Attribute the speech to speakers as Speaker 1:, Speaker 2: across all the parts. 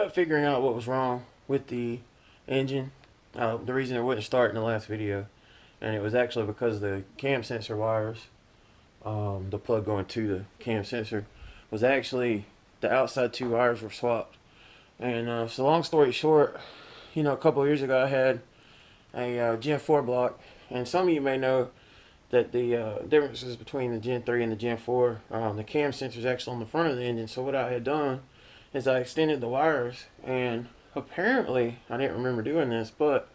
Speaker 1: up figuring out what was wrong with the engine. The reason it wouldn't start in the last video, and it was actually because the cam sensor wires, the plug going to the cam sensor, was actually the outside two wires were swapped. And so long story short, you know, a couple of years ago I had a Gen 4 block, and some of you may know that the differences between the Gen 3 and the Gen 4, the cam sensor is actually on the front of the engine. So what I had done is I extended the wires, and apparently I didn't remember doing this, but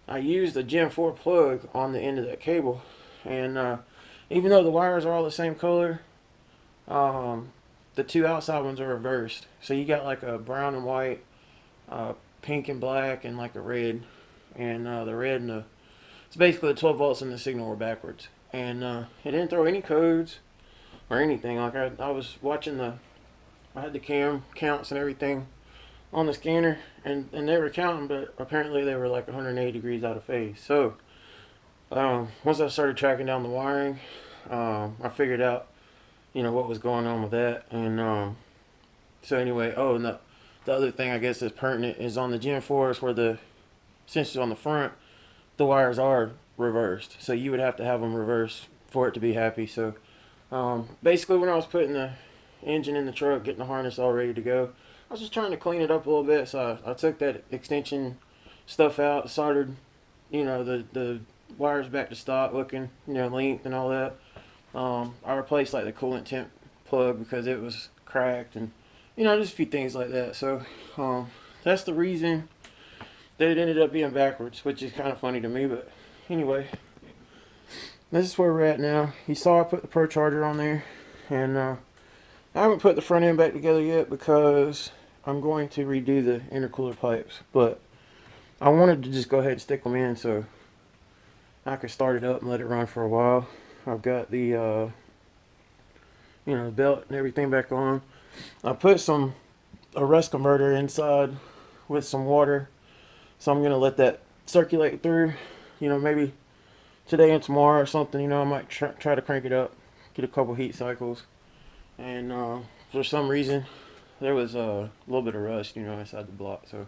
Speaker 1: I used the Gen 4 plug on the end of that cable, and even though the wires are all the same color, the two outside ones are reversed. So you got like a brown and white, pink and black, and like a red, and the red and the, it's basically the 12 volts and the signal were backwards. And it didn't throw any codes or anything. Like I was watching I had the cam counts and everything on the scanner, and they were counting, but apparently they were like 180 degrees out of phase. So once I started tracking down the wiring, I figured out, you know, what was going on with that. And so anyway, oh, and the other thing I guess that's pertinent is on the Gen 4s where the sensors on the front, the wires are reversed. So you would have to have them reversed for it to be happy. So basically when I was putting the engine in the truck, getting the harness all ready to go, I was just trying to clean it up a little bit. So I took that extension stuff out, soldered, you know, the wires back to stock looking, you know, length and all that. I replaced like the coolant temp plug because it was cracked, and you know, just a few things like that. So that's the reason that it ended up being backwards, which is kind of funny to me. But anyway, this is where we're at now. You saw I put the Pro Charger on there, and I haven't put the front end back together yet because I'm going to redo the intercooler pipes, but I wanted to just go ahead and stick them in so I could start it up and let it run for a while. I've got the you know, the belt and everything back on. I put a rust converter inside with some water, so I'm gonna let that circulate through, you know, maybe today and tomorrow or something. You know, I might try to crank it up, get a couple heat cycles. And for some reason there was a little bit of rust, you know, inside the block, so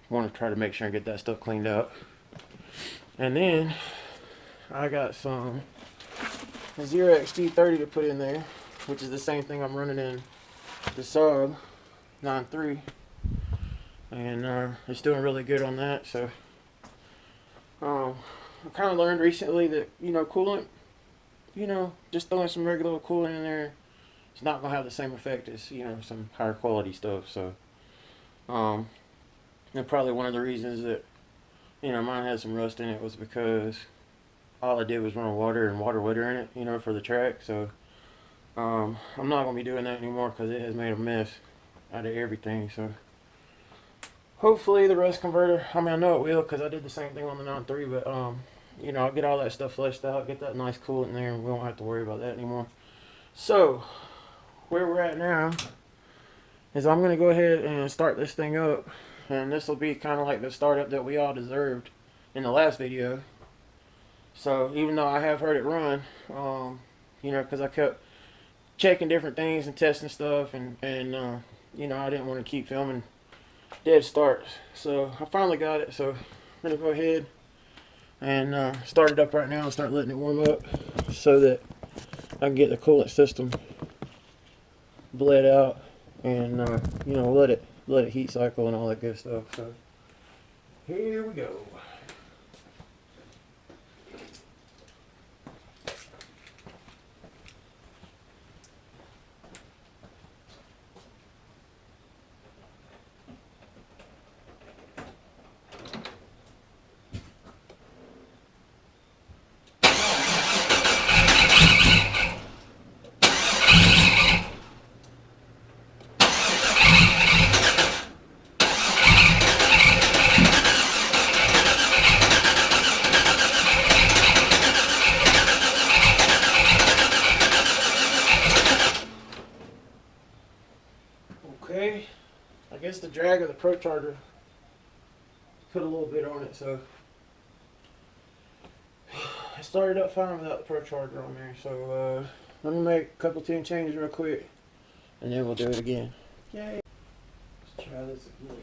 Speaker 1: want to try to make sure and get that stuff cleaned up. And then I got some 0xG30 to put in there, which is the same thing I'm running in the sub 9.3, and it's doing really good on that. So I kind of learned recently that, you know, coolant, you know, just throwing some regular coolant in there, it's not gonna have the same effect as, you know, some higher quality stuff. So and probably one of the reasons that, you know, mine had some rust in it was because all I did was run water and water wetter in it, you know, for the track. So I'm not gonna be doing that anymore because it has made a mess out of everything. So hopefully the rust converter, I mean, I know it will because I did the same thing on the 9.3, but you know, I'll get all that stuff fleshed out, get that nice coolant in there, and we won't have to worry about that anymore. So where we're at now is I'm gonna go ahead and start this thing up, and this will be kind of like the startup that we all deserved in the last video. So even though I have heard it run, you know, because I kept checking different things and testing stuff, and you know, I didn't want to keep filming dead starts. So I finally got it. So I'm gonna go ahead and start it up right now and start letting it warm up so that I can get the coolant system bled out, and you know, let it heat cycle and all that good stuff. So here we go. Okay, I guess the drag of the Pro Charger put a little bit on it, so I started up fine without the Pro Charger on there. So let me make a couple tune changes real quick, and then we'll do it again. Yay! try this again.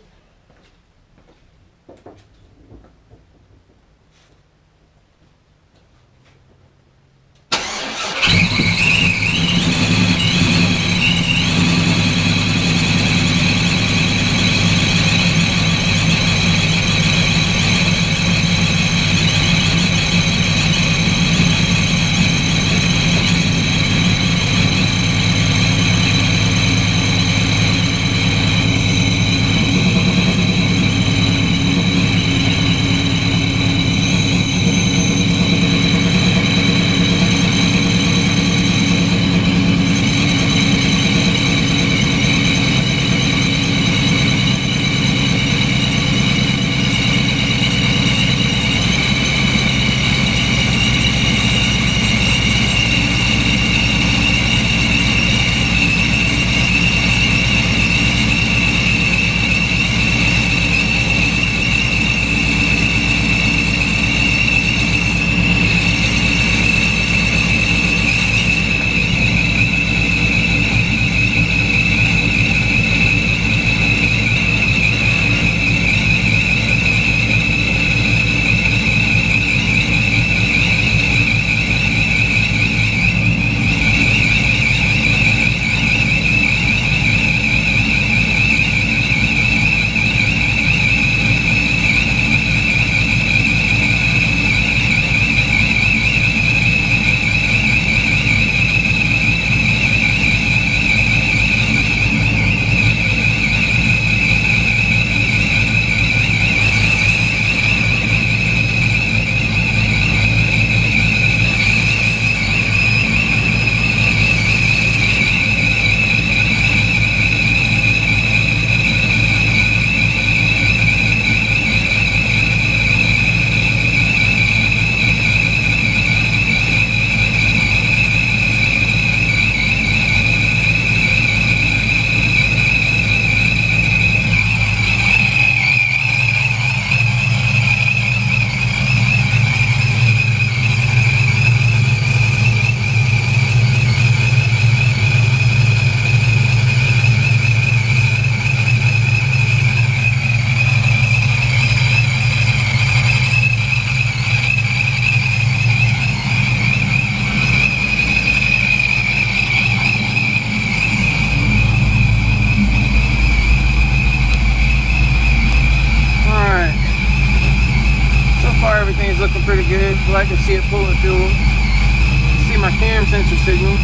Speaker 1: Everything's looking pretty good. I can see it pulling fuel. See my cam sensor signal.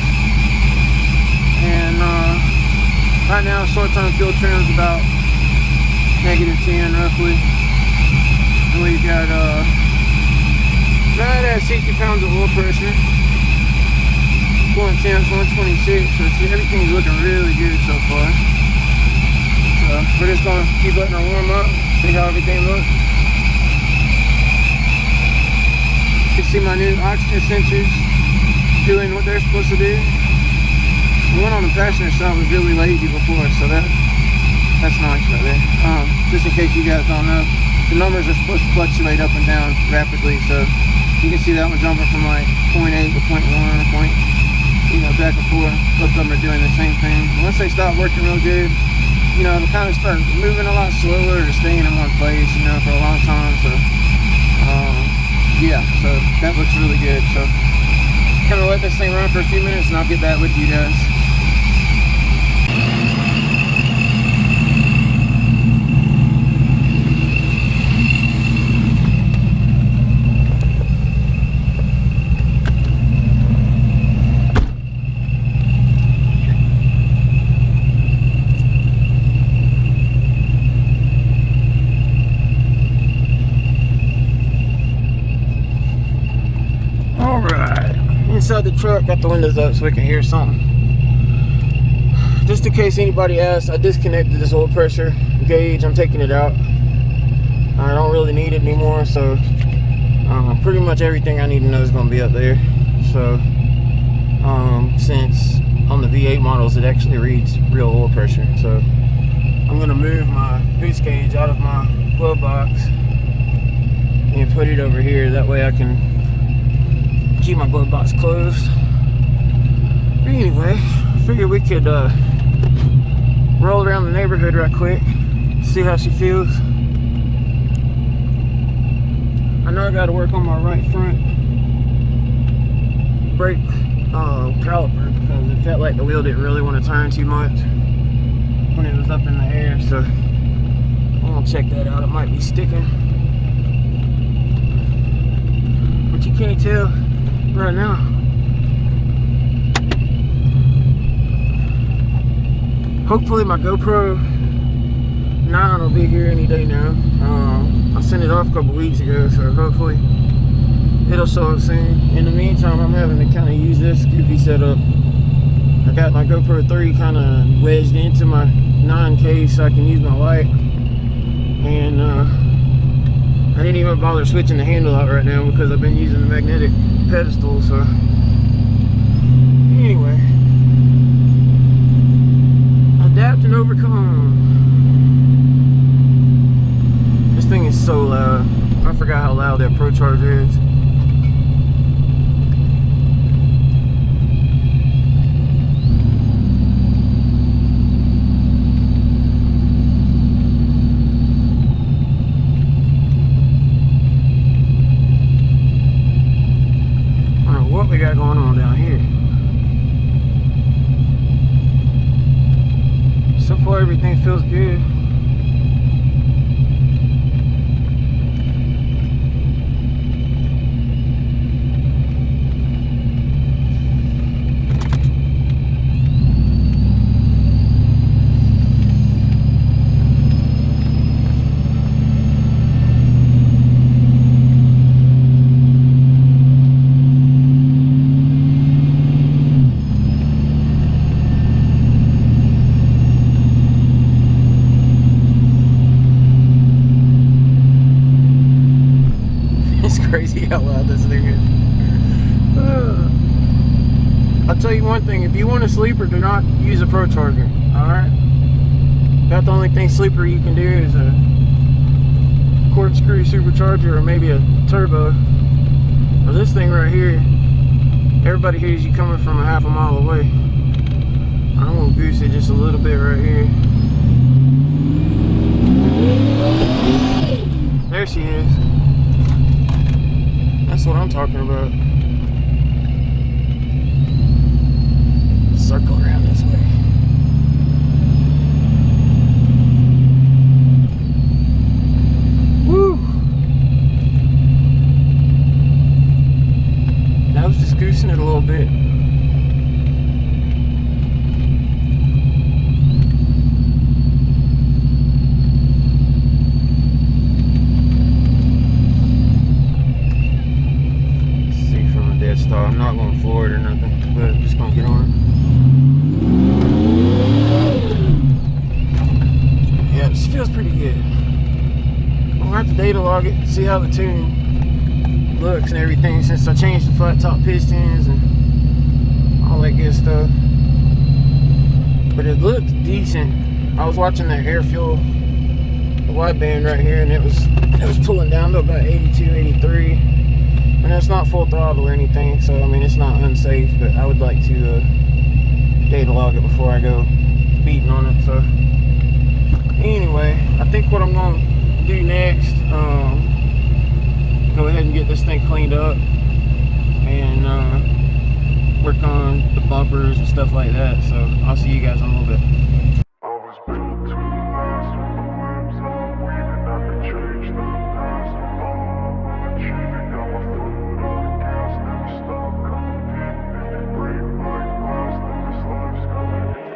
Speaker 1: And right now, short-term fuel trim is about -10 roughly. And we've got right at 60 pounds of oil pressure. Pulling temps 126. So everything's looking really good so far. So we're just gonna keep letting her warm up, see how everything looks. You can see my new oxygen sensors doing what they're supposed to do. The one on the passenger side was really lazy before, so that's nice right there. Just in case you guys don't know, the numbers are supposed to fluctuate up and down rapidly, so you can see that one jumping from like 0.8 to 0.1, back and forth. Both of them are doing the same thing. Once they stop working real good, it'll kind of start moving a lot slower or staying in one place, for a long time. So yeah, so that looks really good. So kind of let this thing run for a few minutes and I'll get back with you guys. Inside the truck, got the windows up so we can hear something. Just in case anybody asks, I disconnected this oil pressure gauge. I'm taking it out. I don't really need it anymore, so pretty much everything I need to know is going to be up there. So since on the V8 models it actually reads real oil pressure, so I'm going to move my boost gauge out of my glove box and put it over here. That way I can keep my glove box closed. But anyway, I figured we could roll around the neighborhood right quick, see how she feels. I know I gotta work on my right front brake caliper because it felt like the wheel didn't really want to turn too much when it was up in the air, so I'm gonna check that out. It might be sticking, but you can't tell right now. Hopefully my GoPro 9 will be here any day now. I sent it off a couple weeks ago, so hopefully it'll show up soon. In the meantime, I'm having to kind of use this goofy setup. I got my GoPro 3 kind of wedged into my 9 case so I can use my light. And I didn't even bother switching the handle out right now because I've been using the magnetic pedestal, so anyway. Adapt and overcome. This thing is so loud. I forgot how loud that Pro Charger is. I don't know what we got going on down here. So far everything feels good. Crazy how loud this thing is. I'll tell you one thing, if you want a sleeper, do not use a Pro Charger, alright? About the only thing sleeper you can do is a corkscrew supercharger or maybe a turbo. Well, this thing right here, everybody hears you coming from a half a mile away. I'm gonna boost it just a little bit right here. There she is. That's what I'm talking about. Circle around this way. Woo! I was just goosing it a little bit. I'm not going to floor it or nothing, but I'm just going to get on it. Yeah, this feels pretty good. I'm going to have to data log it, see how the tune looks and everything since I changed the flat top pistons and all that good stuff. But it looked decent. I was watching that air fuel, the wideband right here, and it was pulling down to about 82, 83. And it's not full throttle or anything, so I mean it's not unsafe, but I would like to data log it before I go beating on it. So anyway, I think what I'm going to do next, go ahead and get this thing cleaned up and work on the bumpers and stuff like that. So I'll see you guys in a little bit.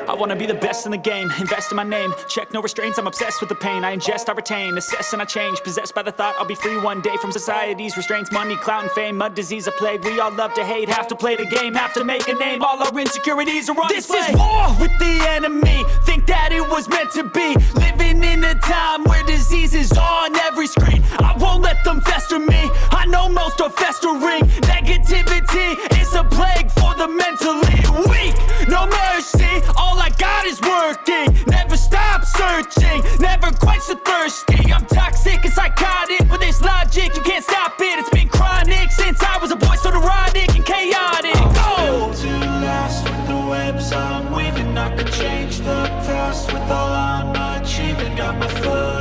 Speaker 2: I wanna be the best in the game, invest in my name, check no restraints, I'm obsessed with the pain. I ingest, I retain, assess and I change, possessed by the thought I'll be free one day from society's restraints. Money, clout and fame, mud, disease, a plague. We all love to hate, have to play the game, have to make a name. All our insecurities are on display. This is war with the enemy, think that it was meant to be. Living in a time where disease is on every screen. I won't let them fester me, I know most are festering. Negativity is a plague for the mentally weak. No mercy, all I got is working. Never stop searching, never quench the thirsty. I'm toxic and psychotic with this logic, you can't stop it. It's been chronic since I was a boy, so neurotic and chaotic. Built to last with the webs I'm weaving. I could change the past with all I'm achieving. Got my foot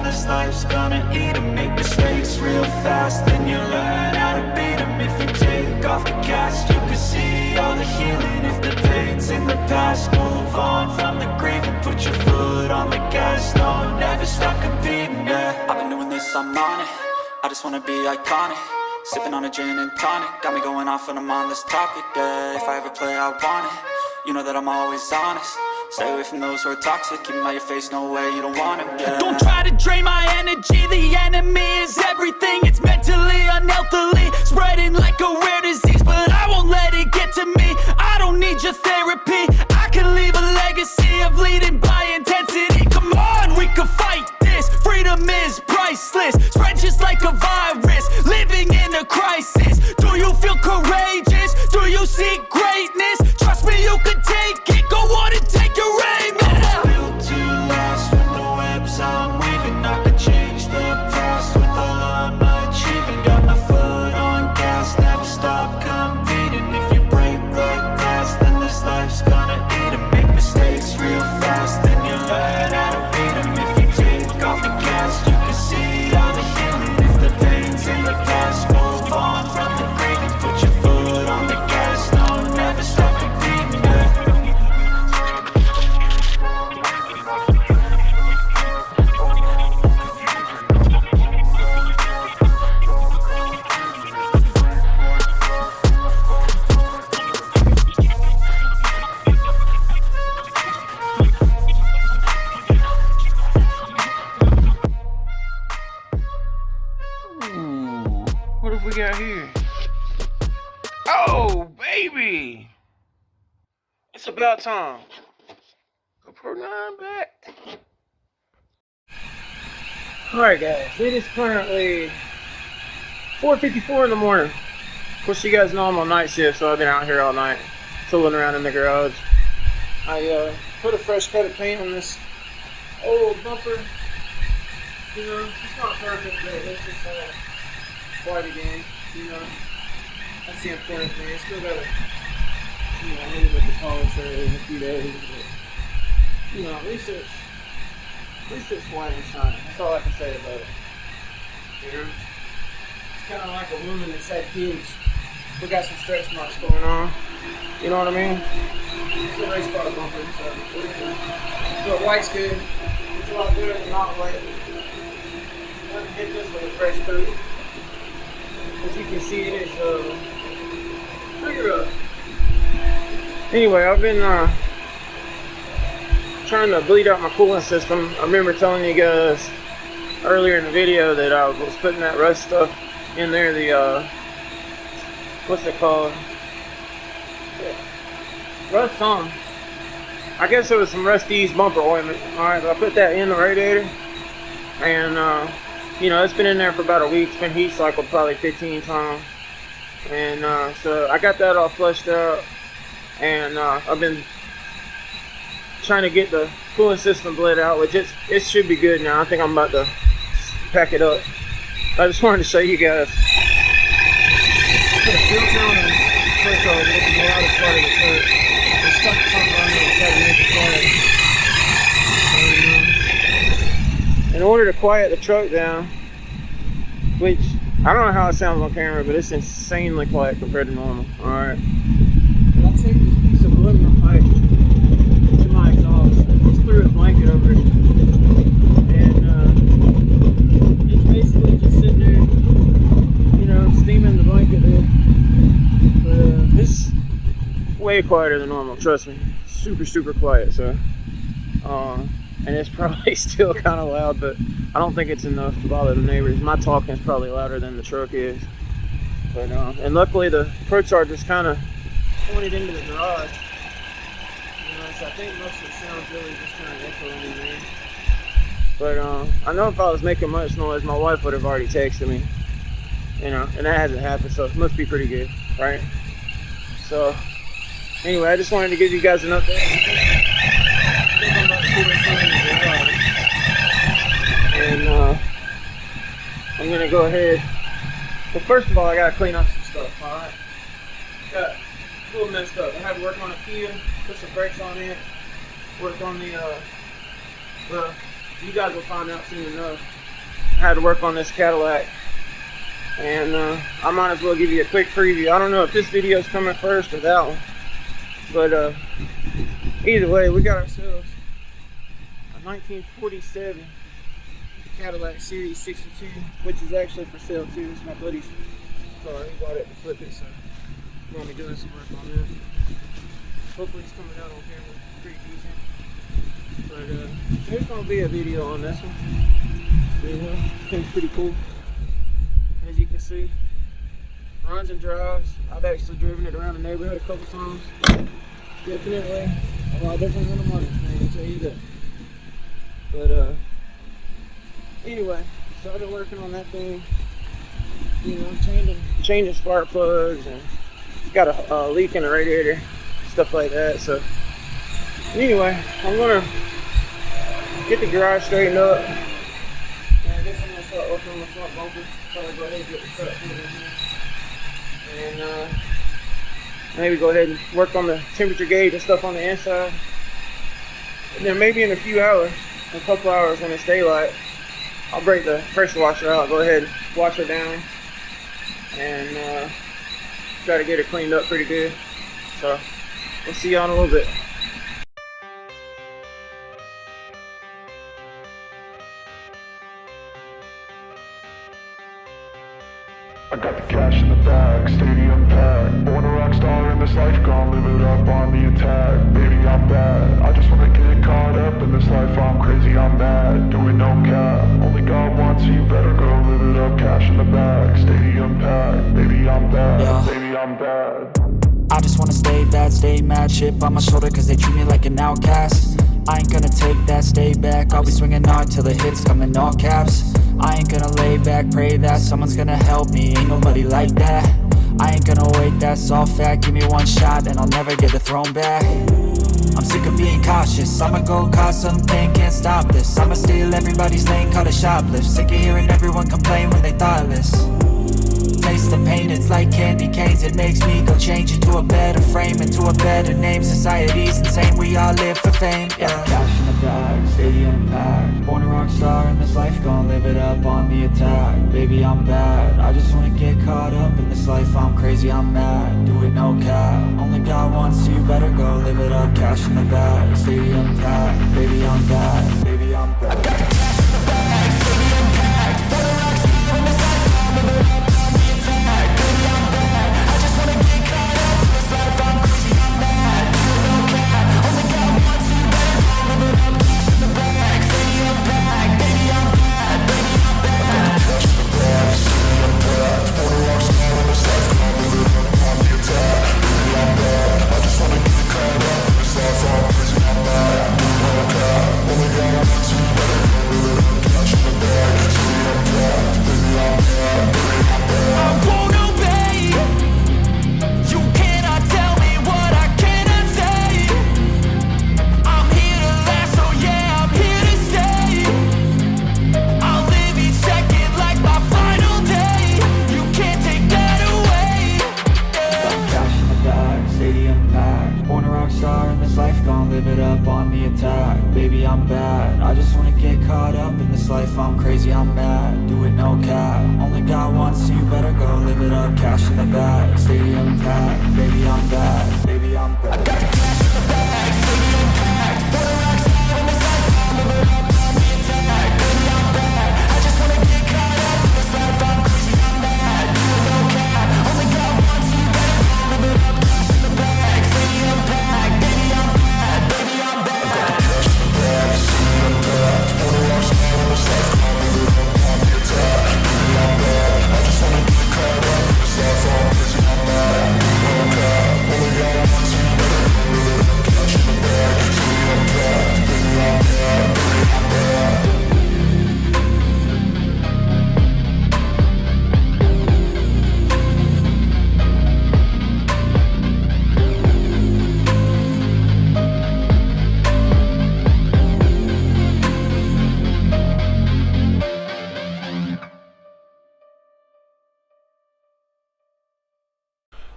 Speaker 2: this life's gonna eat 'em. Make mistakes real fast, then you learn how to beat 'em. If you take off the cast, you can see all the healing. If the pain's in the past, move on from the grieving. Put your foot on the gas, no, never stop competing, yeah. I've been doing this, I'm on it. I just wanna be iconic. Sipping on a gin and tonic, got me going off when I'm on this topic, yeah. If I ever play, I want it. You know that I'm always honest. Stay away from those who are toxic. Keep them out your face, no way, you don't want them, yeah. Don't try to drain my energy. The enemy is everything. It's mentally, unhealthily spreading like a rare disease, but I won't let it get to me. I don't need your therapy. I can leave a legacy of leading by intensity. Come on, we can fight this. Freedom is priceless. Spread just like a virus. Living in a crisis. Do you feel courageous? Do you seek greatness? Trust me, you can take it. Go on and take your aim. I'm built to last with the webs I'm weaving. I could change the past with all I'm achieving. Got my foot on gas, never stop competing. If you break like glass, then this life's gonna eat 'em. Make mistakes real fast, then you learn how to beat 'em. If you take off the gas, you can see all the healing. If the pain's in the past, move on from the grieving. Put your foot on the gas, no, never stop competing, yeah.
Speaker 1: Ooh, what have we got here? Oh, baby! It's about time. Go Pro 9 back. Alright guys, it is currently 4:54 in the morning. Of course you guys know I'm on night shift, so I've been out here all night, tooling around in the garage. I put a fresh coat of paint on this old bumper. You know, it's not perfect, but it's just quite a game, you know. That's the important thing. It's still gotta, you know, leave with the polish in a few days, but, you know, at least it's white and shiny. That's all I can say about it. You know? It's kind of like a woman that's had kids. We got some stretch marks going on. You know what I mean? It's a race car bumper, so. But white's good. It's a lot better than not white. I'm gonna hit this with a fresh coat. As you can see, it is pretty rough. Anyway, I've been trying to bleed out my coolant system. I remember telling you guys earlier in the video that I was putting that rust stuff in there. The what's it called? Rust on. I guess it was some Rusty's bumper ointment. Alright, I put that in the radiator, and you know, it's been in there for about a week. It's been heat cycled probably 15 times. And so I got that all flushed out. And I've been trying to get the cooling system bled out, which it should be good now. I think I'm about to pack it up. I just wanted to show you guys. Put a filter on the first off, which is the loudest part of the truck. I stuck something on there to try to make it quiet. In order to quiet the truck down, which I don't know how it sounds on camera, but it's insanely quiet compared to normal. Alright. I'll take this piece of aluminum pipe to my exhaust. Just threw a blanket over it. And it's basically just sitting there, you know, steaming the blanket there. But it's way quieter than normal, trust me. Super, super quiet, so. And it's probably still kind of loud, but I don't think it's enough to bother the neighbors. My talking is probably louder than the truck is. But and luckily the Pro Charger's kind of pointed into the garage. You know, so I think most of the sound's really just kind of echoing in there. But I know if I was making much noise, my wife would have already texted me. You know, and that hasn't happened, so it must be pretty good, right? So anyway, I just wanted to give you guys an update. And I'm gonna go ahead. Well, first of all, I gotta clean up some stuff. All right, got a little messed up. I had to work on a Kia, put some brakes on it, work on the. Well, you guys will find out soon enough. had to work on this Cadillac, and I might as well give you a quick preview. I don't know if this video is coming first or that one, but either way, we got ourselves a 1947 Cadillac Series 62, which is actually for sale too. It's my buddy's car. He bought it to flip it, so I'm gonna be doing some work on that. Hopefully it's coming out on camera pretty decent. But there's gonna be a video on this one. I think it's pretty cool. As you can see, runs and drives. I've actually driven it around the neighborhood a couple times. Definitely a lot different than a Mustang, I'll tell you that. But anyway, so I've been working on that thing. You know, changing spark plugs, and it's got a leak in the radiator, stuff like that. So anyway, I'm gonna get the garage straightened up, and I guess I'm gonna start working on the front bumper. So I'll go ahead and get the truck put in here, and maybe go ahead and work on the temperature gauge and stuff on the inside. And then maybe in a few hours, a couple hours when it's daylight, I'll break the pressure washer out, go ahead and wash her down, and try to get it cleaned up pretty good. So we'll see y'all in a little bit.
Speaker 3: I got the cash in the bag, stadium packed. Born a rock star in this life, gon' live it up on the attack. Baby, I'm bad, I just wanna get caught up in this life. I'm crazy, I'm mad, doing no cap. Only God wants you, better go live it up. Cash in the bag, stadium packed. Baby, I'm bad,
Speaker 2: Yeah.
Speaker 3: baby, I'm bad.
Speaker 2: I just wanna stay bad, stay mad. Chip on my shoulder cause they treat me like an outcast. I ain't gonna take that, stay back. I'll be swinging hard till the hits come in all caps. I ain't gonna lay back, pray that someone's gonna help me. Ain't nobody like that. I ain't gonna wait, that's all fact. Give me one shot and I'll never get the throne back. I'm sick of being cautious. I'ma go cause some pain, can't stop this. I'ma steal everybody's lane, call it shoplift. Sick of hearing everyone complain when they thoughtless. Taste the pain, it's like candy canes. It makes me go change into a better frame, into a better name. Society's insane, we all live for fame, yeah. Cash in the bag, stadium packed. Born a rock star in this life, gon' live it up on the attack. Baby, I'm bad, I just wanna get caught up in this life. I'm crazy, I'm mad, do it no cap. Only God wants you, better go live it up. Cash in the bag, stadium packed. Baby, I'm bad, baby, I'm bad. I got the cash in the bag, stadium packed. Born a rock star in this life, gon' live it up.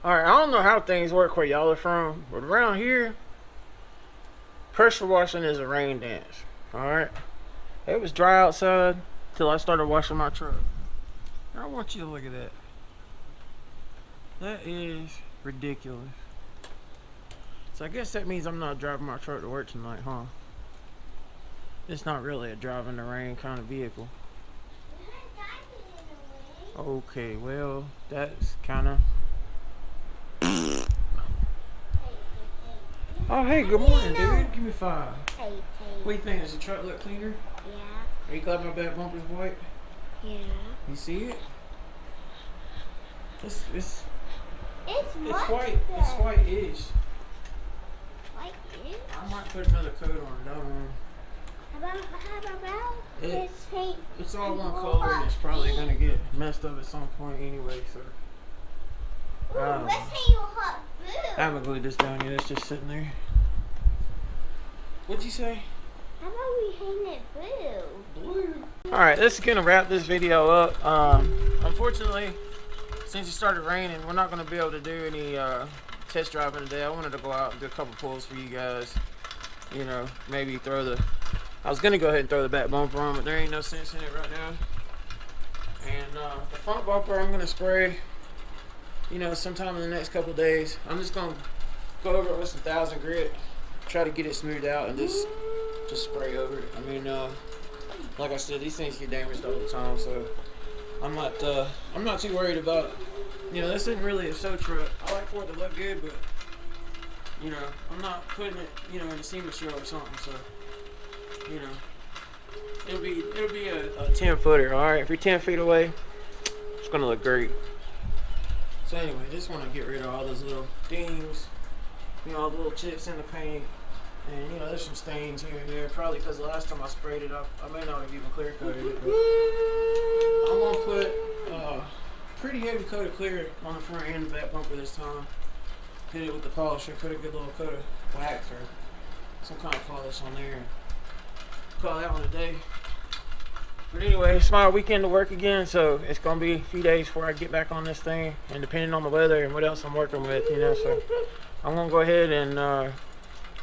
Speaker 1: Alright, I don't know how things work where y'all are from, but around here, pressure washing is a rain dance. Alright? It was dry outside. till I started washing my truck. I want you to look at that. That is ridiculous. So I guess that means I'm not driving my truck to work tonight, huh? It's not really a drive in the rain kind of vehicle. Okay, well, that's kind of... Oh, hey, good morning, dude. Give me 5. What do you think? Does the truck look cleaner?
Speaker 4: Yeah.
Speaker 1: Are you glad my back bumper's white?
Speaker 4: Yeah.
Speaker 1: You see it? It's
Speaker 4: white.
Speaker 1: It's white-ish.
Speaker 4: White-ish?
Speaker 1: I might put another coat on it. I don't know.
Speaker 4: How about this paint?
Speaker 1: It's all one color and it's probably gonna get messed up at some point anyway, so.
Speaker 4: Let's paint your hot blue.
Speaker 1: I haven't glued this down yet, it's just sitting there. What'd you say?
Speaker 4: How about we paint it blue?
Speaker 1: Alright, this is gonna wrap this video up. Unfortunately, since it started raining, we're not gonna be able to do any test driving today. I wanted to go out and do a couple pulls for you guys. You know, maybe throw the... I was gonna go ahead and throw the back bumper on, but there ain't no sense in it right now. And the front bumper I'm gonna spray, you know, sometime in the next couple days. I'm just gonna go over it with some 1000 grit, try to get it smoothed out, and just spray over it. I mean, like I said, these things get damaged all the time, so I'm not too worried about it. You know, this isn't really a show truck. I like for it to look good, but you know, I'm not putting it, you know, in a SEMA show or something, so. You know, it'll be a 10 footer. All right, if you're 10 feet away, it's gonna look great. So anyway, just want to get rid of all those little dings, you know, all the little chips in the paint, and you know, there's some stains here and there. Probably because the last time I sprayed it up, I may not have even clear coated it. But I'm gonna put pretty heavy coat of clear on the front and the back bumper this time. Hit it with the polisher, put a good little coat of wax or some kind of polish on there. Call that one a day. But anyway, it's my weekend to work again, so it's gonna be a few days before I get back on this thing, and depending on the weather and what else I'm working with, you know, so I'm gonna go ahead and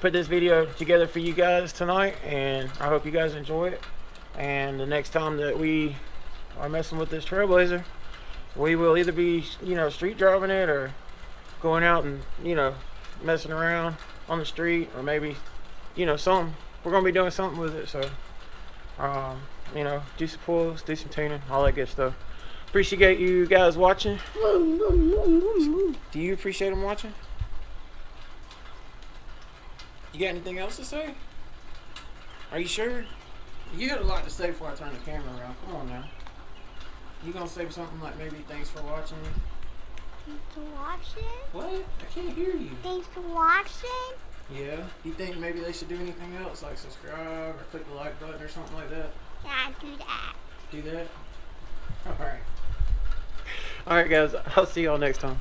Speaker 1: put this video together for you guys tonight, and I hope you guys enjoy it. And the next time that we are messing with this Trailblazer, we will either be, you know, street driving it or going out and, you know, messing around on the street, or maybe, you know, something. We're gonna be doing something with it, so you know, do some pulls, do some tuning, all that good stuff. Appreciate you guys watching. Do you appreciate them watching? You got anything else to say? Are you sure? You had a lot to say before I turn the camera around. Come on now. You gonna say something like maybe thanks for watching?
Speaker 4: Thanks for watching.
Speaker 1: What? I can't hear you.
Speaker 4: Thanks for watching.
Speaker 1: Yeah? You think maybe they should do anything else, like subscribe or click the like button or something like that?
Speaker 4: Yeah, do that.
Speaker 1: Do that? Alright. Alright guys, I'll see y'all next time.